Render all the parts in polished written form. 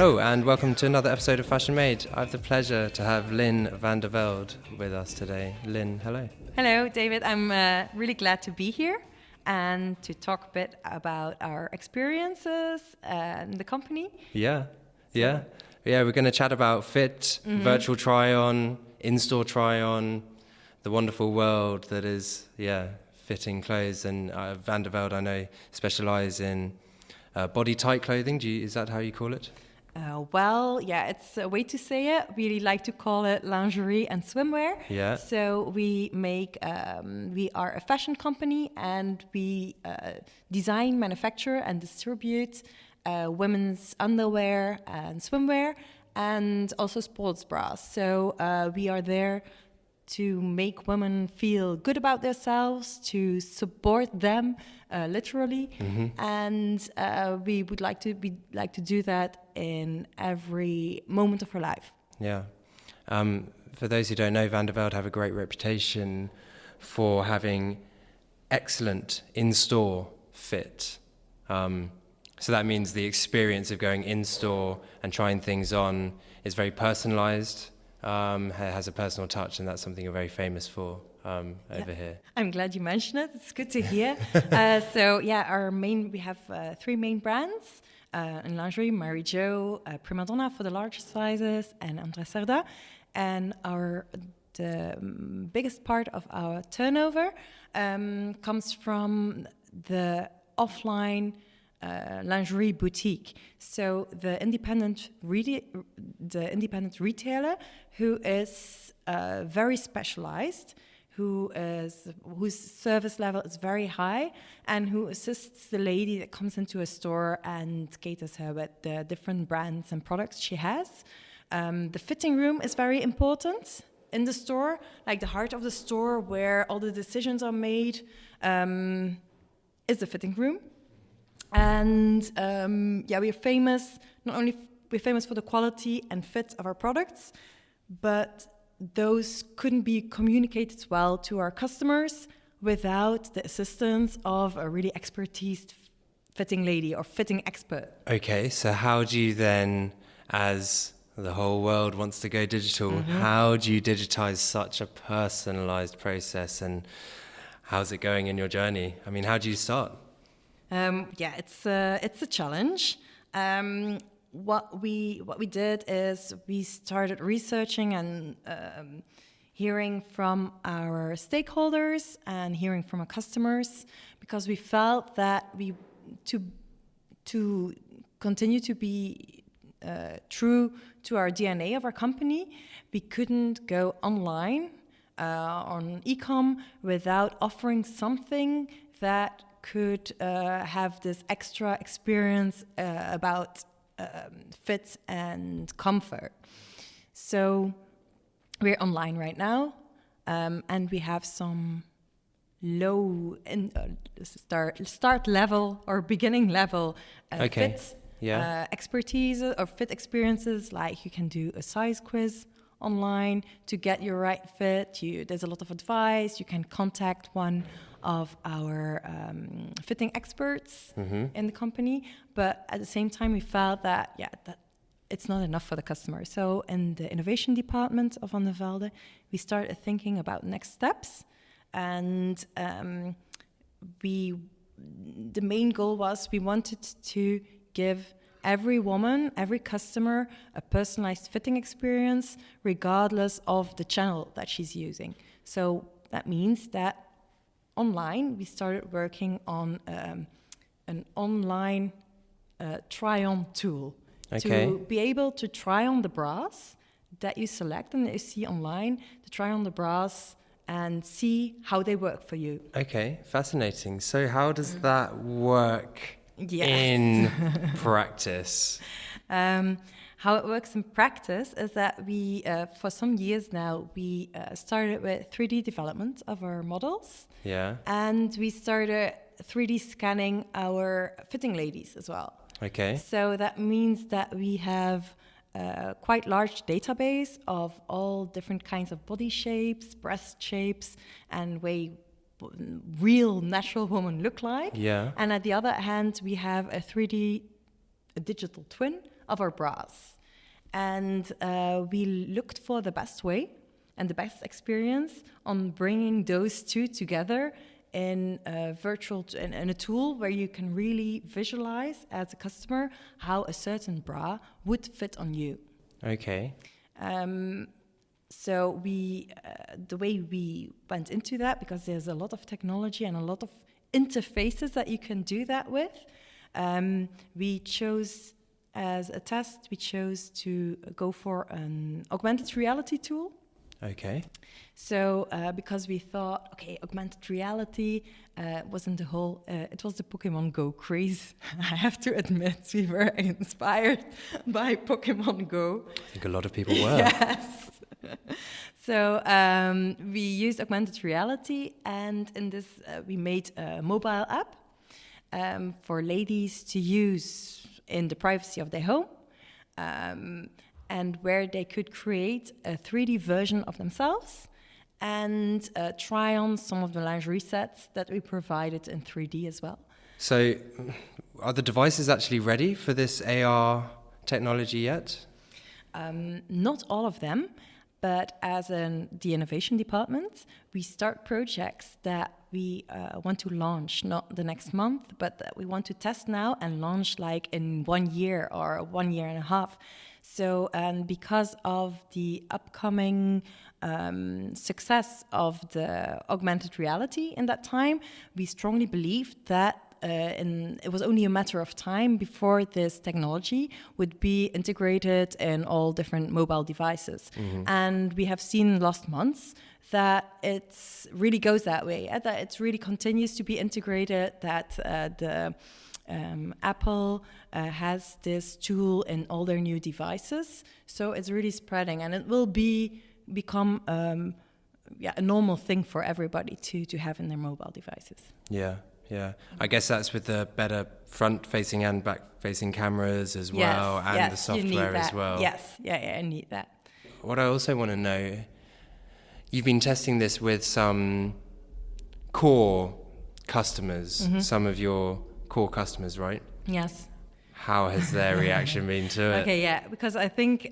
Hello and welcome to another episode of Fashion Made. I have the pleasure to have Lien Van de Velde with us today. Lien, hello. Hello, David. I'm really glad to be here and to talk a bit about our experiences in the company. Yeah. We're going to chat about fit, virtual try-on, in-store try-on, the wonderful world that is, fitting clothes. And Van de Velde, I know, specialise in body-tight clothing. Is that how you call it? It's a way to say it. We like to call it lingerie and swimwear. Yeah. So we are a fashion company and we design, manufacture and distribute women's underwear and swimwear and also sports bras. So we are there to make women feel good about themselves, to support them literally, and we like to do that in every moment of her life. Yeah. For those who don't know, Van de Velde have a great reputation for having excellent in-store fit. So that means the experience of going in-store and trying things on is very personalized, has a personal touch, and that's something you're very famous for over here. I'm glad you mentioned it. It's good to hear. We have three main brands in lingerie: Mary Jo, Prima Donna for the larger sizes, and André Cerda. And the biggest part of our turnover comes from the offline lingerie boutique. So the independent retailer who is very specialized, whose service level is very high, and who assists the lady that comes into a store and caters her with the different brands and products she has. The fitting room is very important in the store, like the heart of the store where all the decisions are made is the fitting room. And we're famous, we're famous for the quality and fit of our products, but those couldn't be communicated well to our customers without the assistance of a really expertised fitting lady or fitting expert. Okay, so how do you then, as the whole world wants to go digital, how do you digitize such a personalized process, and how's it going in your journey? I mean, how do you start? It's a challenge. What we did is we started researching and hearing from our stakeholders and hearing from our customers, because we felt that to continue to be true to our DNA of our company, we couldn't go online on e-com without offering something that could have this extra experience about fit and comfort. So we're online right now, and we have some low start level or beginning level fit expertise or fit experiences. Like you can do a size quiz online to get your right fit. There's a lot of advice. You can contact one of our fitting experts in the company, but at the same time we felt that it's not enough for the customer. So in the innovation department of Van de Velde, we started thinking about next steps, and the main goal was we wanted to give every woman, every customer, a personalized fitting experience regardless of the channel that she's using. So that means that online, we started working on an online try-on tool to be able to try on the bras that you select and that you see online, to try on the bras and see how they work for you. Okay, fascinating. So how does that work in practice? How it works in practice is that we, for some years now, we started with 3D development of our models. Yeah. And we started 3D scanning our fitting ladies as well. Okay. So that means that we have a quite large database of all different kinds of body shapes, breast shapes, and way real natural women look like. Yeah. And at the other hand, we have a digital twin of our bras. And we looked for the best way and the best experience on bringing those two together in a tool where you can really visualize as a customer how a certain bra would fit on you. Okay. So the way we went into that, because there's a lot of technology and a lot of interfaces that you can do that with, we chose as a test, to go for an augmented reality tool. Okay. So because we thought, okay, augmented reality wasn't the whole, it was the Pokemon Go craze. I have to admit, we were inspired by Pokemon Go. I think a lot of people were. Yes. So we used augmented reality, and in this we made a mobile app for ladies to use in the privacy of their home, and where they could create a 3D version of themselves and try on some of the lingerie sets that we provided in 3D as well. So are the devices actually ready for this AR technology yet? Not all of them, but as the innovation department, we start projects that we want to launch, not the next month, but that we want to test now and launch like in 1 year or 1 year and a half. So, and because of the upcoming success of the augmented reality in that time, we strongly believed that it was only a matter of time before this technology would be integrated in all different mobile devices. Mm-hmm. And we have seen last months that it really goes that way, that it really continues to be integrated, that Apple has this tool in all their new devices. So it's really spreading, and it will become a normal thing for everybody to have in their mobile devices. Yeah. Yeah, I guess that's with the better front-facing and back-facing cameras as well, and the software as well. Yes, I need that. What I also want to know, you've been testing this with some core customers, mm-hmm. some of your core customers, right? Yes. How has their reaction been to it? Okay, yeah, because I think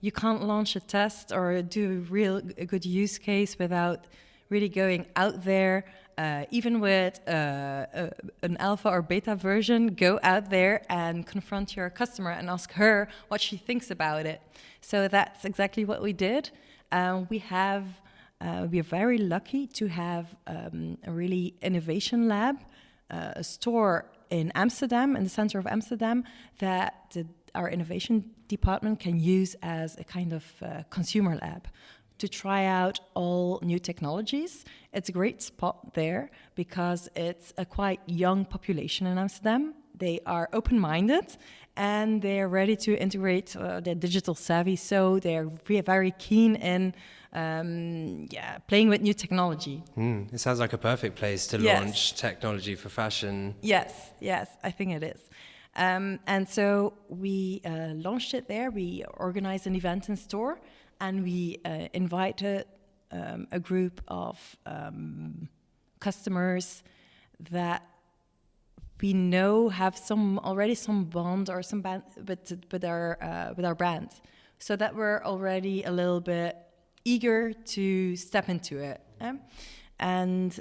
you can't launch a test or do a good use case without really going out there. Even with an alpha or beta version, go out there and confront your customer and ask her what she thinks about it. So that's exactly what we did. We are very lucky to have a really innovation lab, a store in Amsterdam, in the center of Amsterdam, that our innovation department can use as a kind of consumer lab to try out all new technologies. It's a great spot there because it's a quite young population in Amsterdam. They are open-minded and they're ready to integrate their digital savvy, so they're very keen in playing with new technology. It sounds like a perfect place to launch technology for fashion. Yes, I think it is. And so we launched it there. We organized an event in store, and we invited a group of customers that we know have already some bond or some band with our brand, so that we're already a little bit eager to step into it. And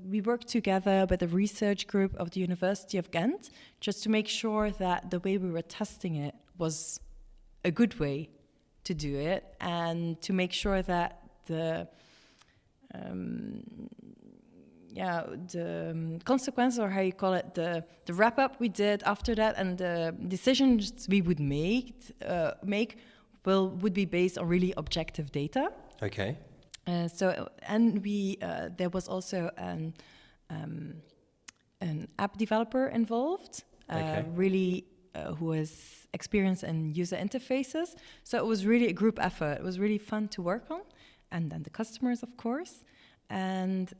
we worked together with a research group of the University of Ghent just to make sure that the way we were testing it was a good way to do it, and to make sure that the consequences, or how you call it, the wrap up we did after that, and the decisions we would make would be based on really objective data. Okay. There was also an app developer involved, really who was experienced in user interfaces. So it was really a group effort. It was really fun to work on, and then the customers, of course. And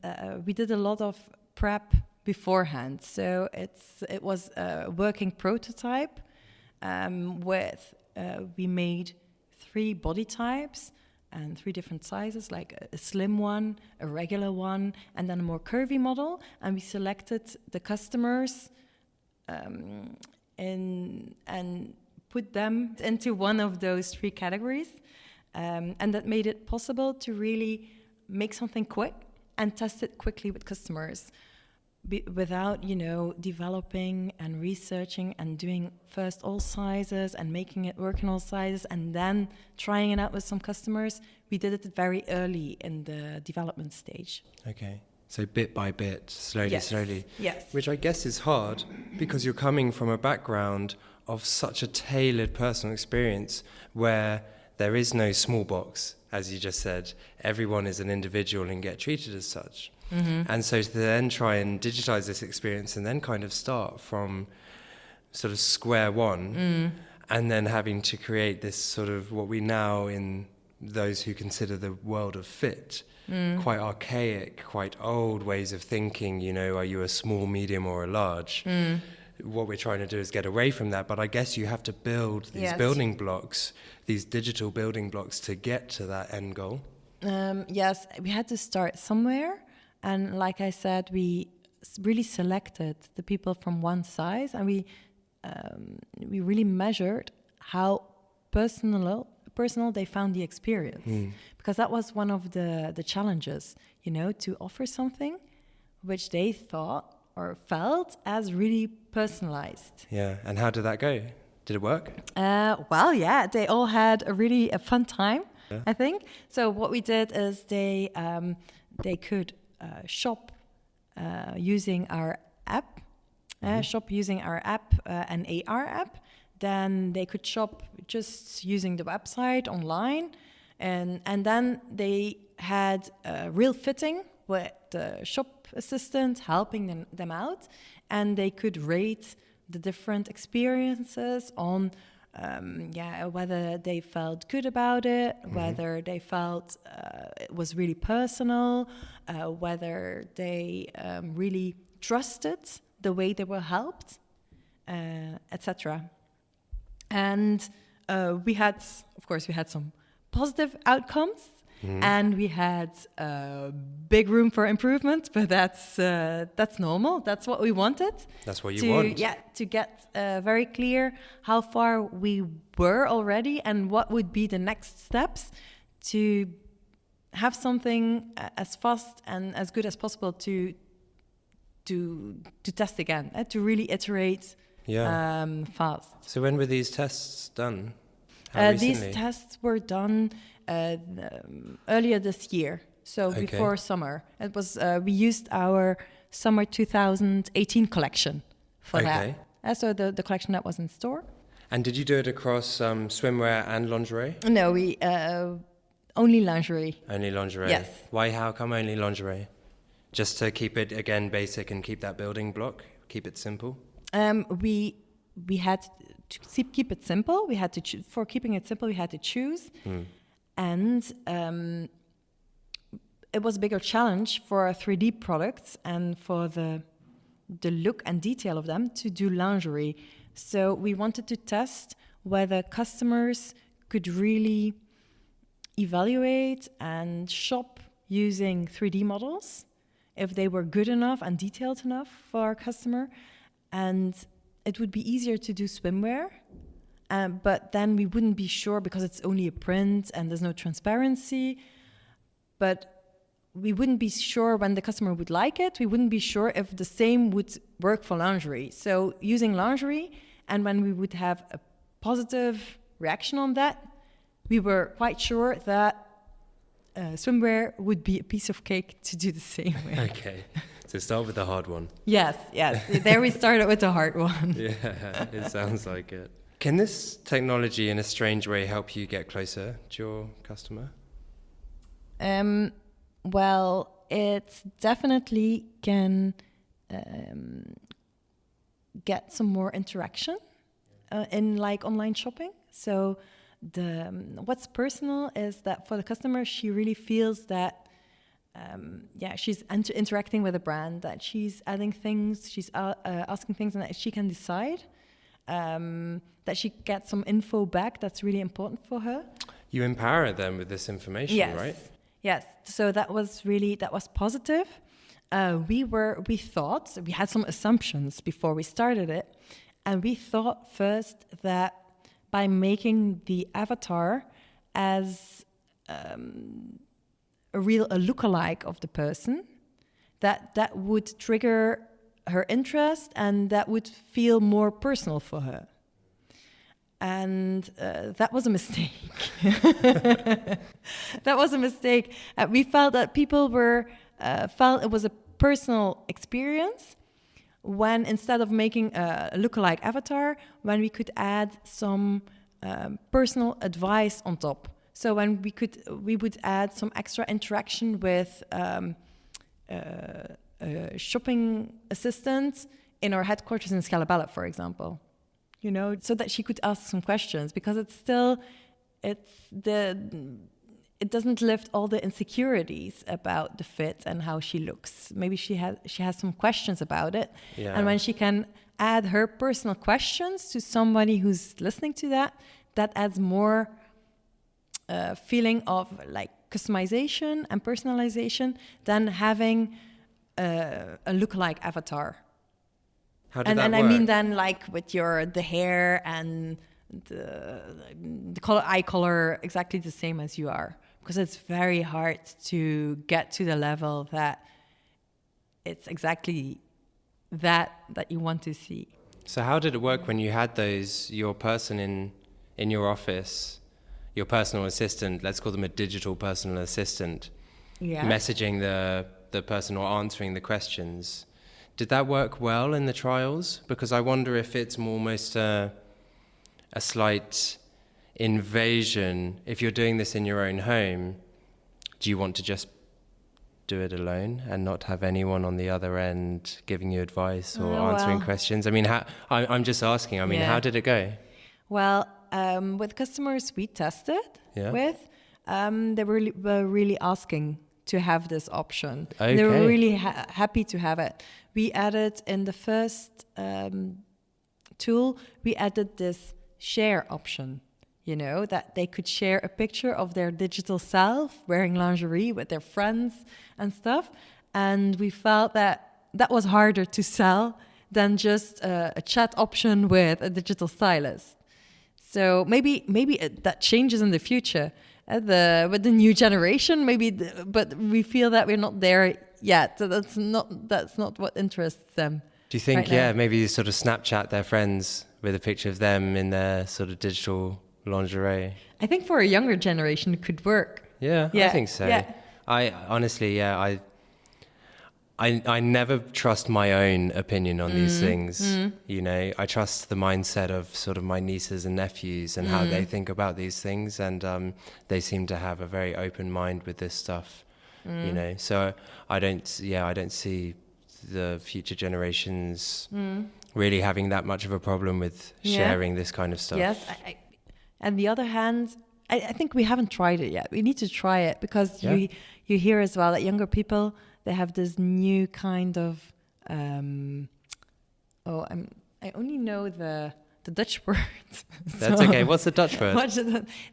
we did a lot of prep beforehand. So it was a working prototype we made 3 body types and 3 different sizes, like a slim one, a regular one, and then a more curvy model. And we selected the customers and put them into one of those 3 categories. And that made it possible to really make something quick and test it quickly with customers without, developing and researching and doing first all sizes and making it work in all sizes and then trying it out with some customers. We did it very early in the development stage. Okay. So bit by bit, slowly. Yes. Which I guess is hard because you're coming from a background of such a tailored personal experience where there is no small box, as you just said. Everyone is an individual and get treated as such. Mm-hmm. And so to then try and digitize this experience and then kind of start from sort of square one and then having to create this sort of what we now in those who consider the world of fit, quite archaic, quite old ways of thinking, are you a small, medium or a large? What we're trying to do is get away from that, but I guess you have to build these building blocks, these digital building blocks to get to that end goal. Yes, we had to start somewhere, and like I said, we really selected the people from one size, and we really measured how personal they found the experience, because that was one of the challenges, to offer something which they thought or felt as really personalized. Yeah, and how did that go? Did it work? Well, yeah, they all had a fun time, I think. So what we did is they could shop using our app, an AR app. Then they could shop just using the website online, and then they had real fitting with the shop assistant helping them out, and they could rate the different experiences on whether they felt good about it, whether they felt it was really personal, whether they really trusted the way they were helped, etc. And we had some positive outcomes, and we had big room for improvement. But that's normal. That's what we wanted. That's what you want. Yeah, to get very clear how far we were already and what would be the next steps to have something as fast and as good as possible to test again, to really iterate. Fast. So when were these tests done? These tests were done earlier this year, so before summer. It was we used our summer 2018 collection for that. So the collection that was in store. And did you do it across swimwear and lingerie? No, we only lingerie. Only lingerie. Yes. Why? How come only lingerie? Just to keep it again basic and keep that building block, keep it simple. We had to keep it simple. We had to for keeping it simple. We had to choose, and it was a bigger challenge for 3D products and for the look and detail of them to do lingerie. So we wanted to test whether customers could really evaluate and shop using 3D models, if they were good enough and detailed enough for our customer. And it would be easier to do swimwear, but then we wouldn't be sure because it's only a print and there's no transparency. But we wouldn't be sure when the customer would like it. We wouldn't be sure if the same would work for lingerie. So using lingerie, and when we would have a positive reaction on that, we were quite sure that swimwear would be a piece of cake to do the same way. Okay. So start with the hard one. Yes. There we started with the hard one. Yeah, it sounds like it. Can this technology in a strange way help you get closer to your customer? Well, it definitely can get some more interaction in like online shopping. So what's personal is that for the customer, she really feels that she's interacting with a brand, that she's adding things, she's asking things, and that she can decide, that she gets some info back that's really important for her. You empower them with this information, right? Yes. So that was positive. We thought, we had some assumptions before we started it, And we thought first that by making the avatar as a lookalike of the person, that would trigger her interest and that would feel more personal for her. And that was a mistake. That was a mistake. We felt that people felt it was a personal experience when, instead of making a lookalike avatar, when we could add some personal advice on top. So when we would add some extra interaction with shopping assistant in our headquarters in Scalabella, for example, you know, so that she could ask some questions, because it doesn't lift all the insecurities about the fit and how she looks. Maybe she has some questions about it, and when she can add her personal questions to somebody who's listening to that adds more feeling of like customization and personalization than having a lookalike avatar. How did that work? I mean then like with the hair and the color, eye color exactly the same as you are, because it's very hard to get to the level that it's exactly that you want to see. So how did it work when you had your person in your office, your personal assistant, let's call them a digital personal assistant, messaging the person or answering the questions? Did that work well in the trials? Because I wonder if it's almost a slight invasion. If you're doing this in your own home, do you want to just do it alone and not have anyone on the other end giving you advice or answering questions? I mean, I'm just asking. I mean, how did it go? Well, with customers we tested with, they were really asking to have this option. Okay. They were really happy to have it. We added in the first tool, we added this share option, you know, that they could share a picture of their digital self wearing lingerie with their friends and stuff. And we felt that was harder to sell than just a chat option with a digital stylist. So maybe that changes in the future. With the new generation, but we feel that we're not there yet. So that's not what interests them. Do you think, right maybe sort of Snapchat their friends with a picture of them in their sort of digital lingerie? I think for a younger generation it could work. Yeah, I think so. Yeah. I honestly, I never trust my own opinion on these things. You know, I trust the mindset of sort of my nieces and nephews and how they think about these things, and they seem to have a very open mind with this stuff. You know, so I don't see the future generations really having that much of a problem with sharing this kind of stuff. Yes, on the other hand, I think we haven't tried it yet. We need to try it, because you hear as well that younger people, they have this new kind of I only know the Dutch word. That's okay. What's the Dutch word?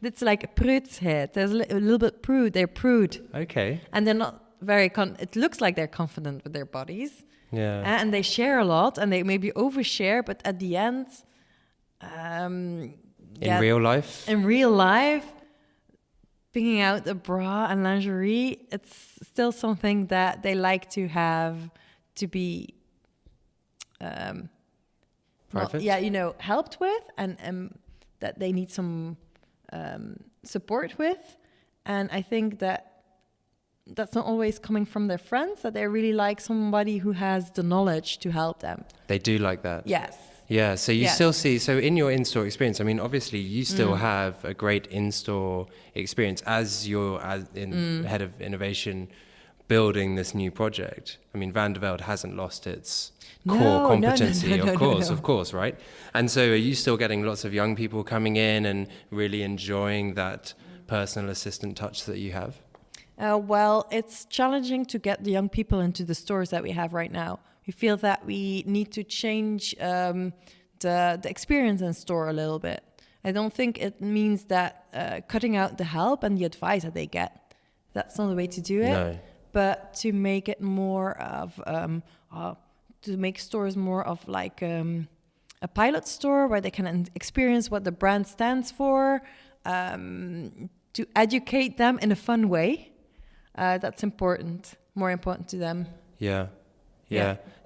It's like preutsheid. There's a little bit prude. They're prude. Okay. And they're not very it looks like they're confident with their bodies. Yeah. And they share a lot, and they maybe overshare, but at the end, in real life, picking out a bra and lingerie, it's still something that they like to have to be private. Helped with, and that they need some support with. And I think that's not always coming from their friends, that they really like somebody who has the knowledge to help them. They do like that. Yes. Yeah, so you still see, so in your in-store experience, I mean, obviously you still have a great in-store experience as you're head of innovation building this new project. I mean, Van de Velde hasn't lost its core competency, of course, right? And so are you still getting lots of young people coming in and really enjoying that personal assistant touch that you have? Well, it's challenging to get the young people into the stores that we have right now. We feel that we need to change the experience in store a little bit. I don't think it means that cutting out the help and the advice that they get. That's not the way to do it. No. But to make it more of, to make stores more of like a pilot store where they can experience what the brand stands for, to educate them in a fun way. That's important, more important to them. Yeah.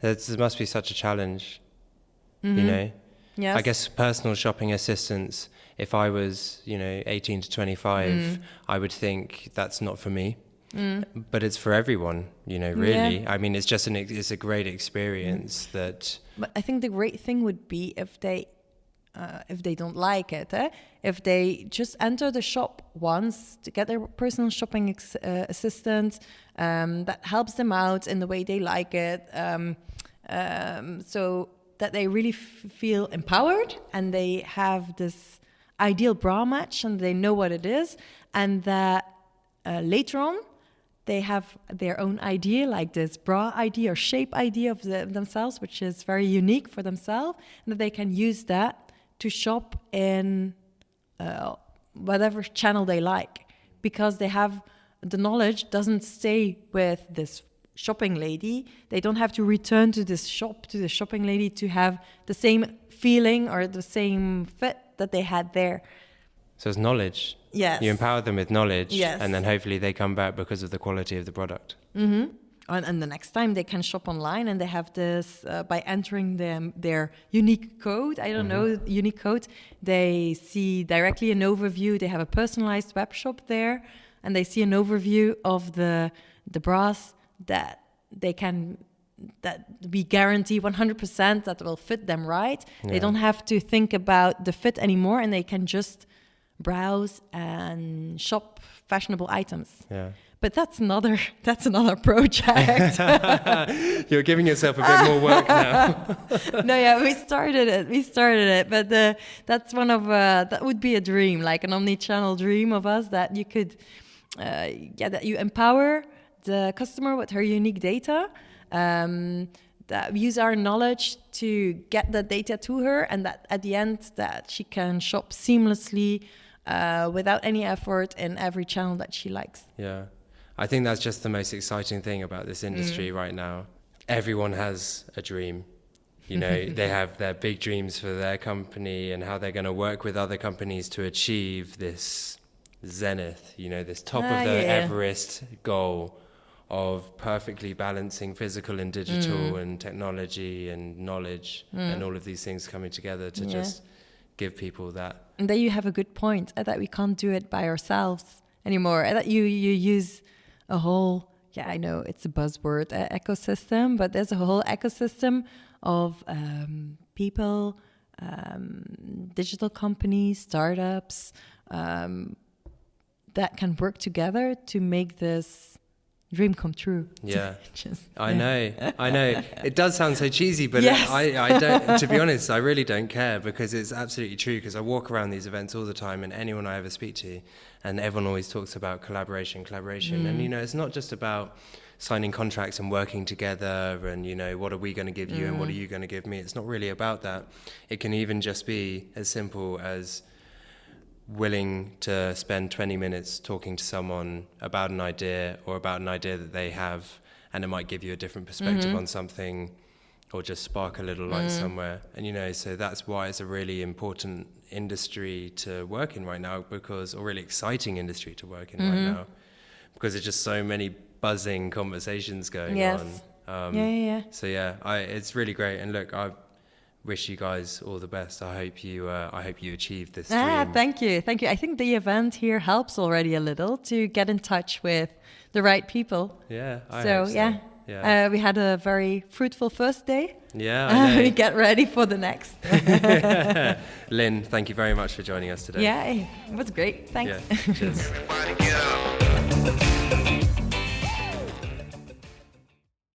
This must be such a challenge, Mm-hmm. you know? Yes. I guess personal shopping assistance, if I was, 18 to 25, I would think that's not for me. But it's for everyone, really. Yeah. I mean, it's just it's a great experience that... But I think the great thing would be if they don't like it, if they just enter the shop once to get their personal shopping assistant that helps them out in the way they like it, so that they really feel empowered and they have this ideal bra match and they know what it is, and that later on they have their own idea, like this bra idea or shape idea of themselves, which is very unique for themselves, and that they can use that to shop in whatever channel they like, because they have the knowledge doesn't stay with this shopping lady. They don't have to return to this shop, to the shopping lady, to have the same feeling or the same fit that they had there. So it's knowledge. Yes. You empower them with knowledge, yes. And then hopefully they come back because of the quality of the product. Mm-hmm. And the next time they can shop online, and they have this, by entering their unique code, unique code, they see directly an overview. They have a personalized web shop there, and they see an overview of the bras that we guarantee 100% that will fit them right. Yeah. They don't have to think about the fit anymore, and they can just browse and shop fashionable items. Yeah. But that's another project. You're giving yourself a bit more work now. No, yeah, we started it, but that's one of that would be a dream, like an omni-channel dream of us, that you could, that you empower the customer with her unique data, that we use our knowledge to get the data to her, and that at the end that she can shop seamlessly without any effort in every channel that she likes. Yeah. I think that's just the most exciting thing about this industry right now. Everyone has a dream. They have their big dreams for their company and how they're going to work with other companies to achieve this zenith, this top of the Everest goal of perfectly balancing physical and digital and technology and knowledge and all of these things coming together to just give people that. And there you have a good point, that we can't do it by ourselves anymore. That you use a whole, I know it's a buzzword, ecosystem, but there's a whole ecosystem of people, digital companies, startups, that can work together to make this dream come true. Yeah, I know. It does sound so cheesy, but yes. I don't. To be honest, I really don't care, because it's absolutely true. Because I walk around these events all the time, and anyone I ever speak to, and everyone always talks about collaboration. And it's not just about signing contracts and working together, and what are we going to give you and what are you going to give me. It's not really about that. It can even just be as simple as willing to spend 20 minutes talking to someone about an idea that they have, and it might give you a different perspective on something, or just spark a little light somewhere. And so that's why it's a really important industry to work in right now, or really exciting industry to work in right now, because there's just so many buzzing conversations going on. So it's really great. And look, I wish you guys all the best. I hope you achieve this dream. Thank you. I think the event here helps already a little to get in touch with the right people. Yeah, I hope so. Yeah. We had a very fruitful first day. Yeah, I know. We get ready for the next. Lien, thank you very much for joining us today. Yeah, it was great. Thanks. Yeah, cheers.